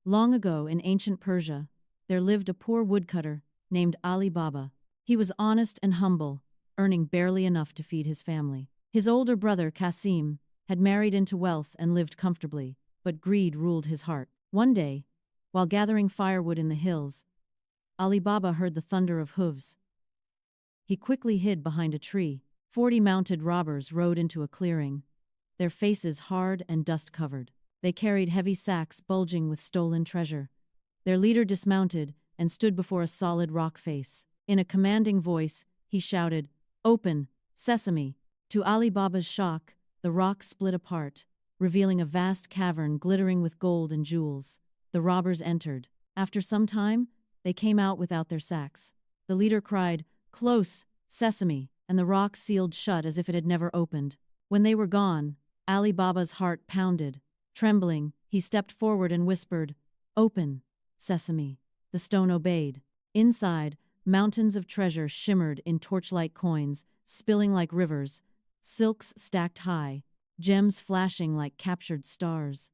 Long ago in ancient Persia, there lived a poor woodcutter named Ali Baba. He was honest and humble, earning barely enough to feed his family. His older brother, Qasim, had married into wealth and lived comfortably, but greed ruled his heart. One day, while gathering firewood in the hills, Ali Baba heard the thunder of hooves. He quickly hid behind a tree. 40 mounted robbers rode into a clearing, their faces hard and dust-covered. They carried heavy sacks bulging with stolen treasure. Their leader dismounted and stood before a solid rock face. In a commanding voice, he shouted, "Open, Sesame!" To Ali Baba's shock, the rock split apart, revealing a vast cavern glittering with gold and jewels. The robbers entered. After some time, they came out without their sacks. The leader cried, "Close, Sesame!" and the rock sealed shut as if it had never opened. When they were gone, Ali Baba's heart pounded. Trembling, he stepped forward and whispered, "Open, Sesame." The stone obeyed. Inside, mountains of treasure shimmered in torchlight coins, spilling like rivers, silks stacked high, gems flashing like captured stars.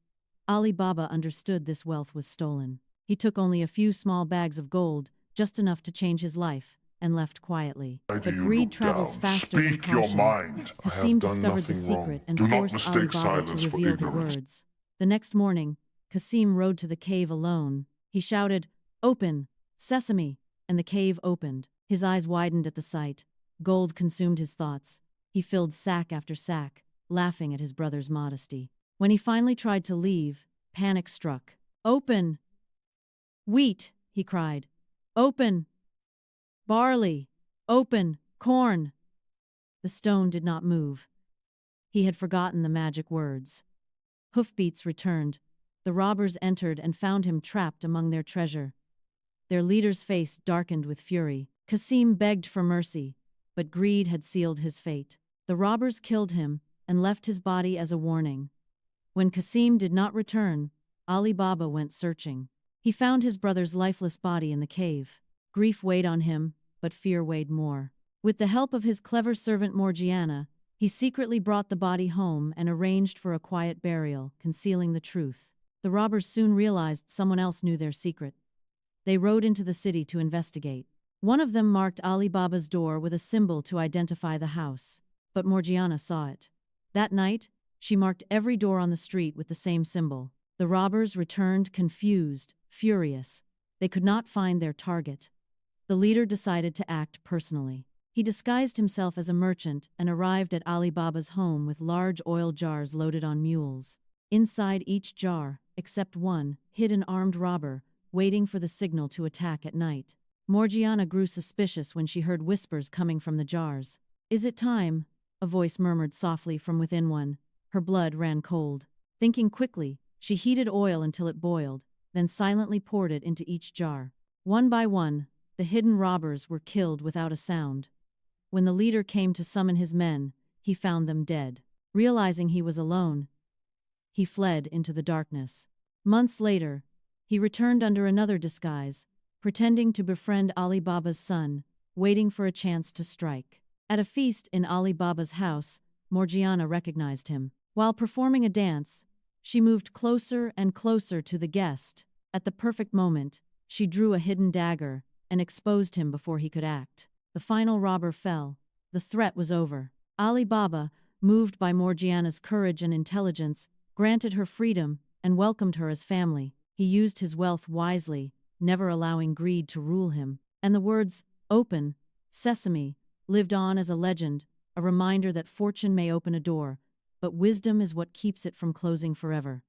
Ali Baba understood this wealth was stolen. He took only a few small bags of gold, just enough to change his life, and left quietly. Why do But you greed look travels down? faster than Speak your caution. mind. I Qasim have done discovered the nothing secret wrong. and Do not forced Ali mistake Baba to silence for reveal the ignorance. words. The next morning, Qasim rode to the cave alone. He shouted, "Open, Sesame!" and the cave opened. His eyes widened at the sight. Gold consumed his thoughts. He filled sack after sack, laughing at his brother's modesty. When he finally tried to leave, panic struck. "Open! Wheat!" he cried. "Open! Barley! Open! Corn!" The stone did not move. He had forgotten the magic words. Hoofbeats returned. The robbers entered and found him trapped among their treasure. Their leader's face darkened with fury. Qasim begged for mercy, but greed had sealed his fate. The robbers killed him and left his body as a warning. When Qasim did not return, Ali Baba went searching. He found his brother's lifeless body in the cave. Grief weighed on him, but fear weighed more. With the help of his clever servant Morgiana, he secretly brought the body home and arranged for a quiet burial, concealing the truth. The robbers soon realized someone else knew their secret. They rode into the city to investigate. One of them marked Ali Baba's door with a symbol to identify the house. But Morgiana saw it. That night, she marked every door on the street with the same symbol. The robbers returned confused, furious. They could not find their target. The leader decided to act personally. He disguised himself as a merchant and arrived at Ali Baba's home with large oil jars loaded on mules. Inside each jar, except one, hid an armed robber, waiting for the signal to attack at night. Morgiana grew suspicious when she heard whispers coming from the jars. "Is it time?" a voice murmured softly from within one. Her blood ran cold. Thinking quickly, she heated oil until it boiled, then silently poured it into each jar. One by one, the hidden robbers were killed without a sound. When the leader came to summon his men, he found them dead. Realizing he was alone, he fled into the darkness. Months later, he returned under another disguise, pretending to befriend Ali Baba's son, waiting for a chance to strike. At a feast in Ali Baba's house, Morgiana recognized him. While performing a dance, she moved closer and closer to the guest. At the perfect moment, she drew a hidden dagger and exposed him before he could act. The final robber fell. The threat was over. Ali Baba, moved by Morgiana's courage and intelligence, granted her freedom and welcomed her as family. He used his wealth wisely, never allowing greed to rule him. And the words, "Open, Sesame," lived on as a legend, a reminder that fortune may open a door, but wisdom is what keeps it from closing forever.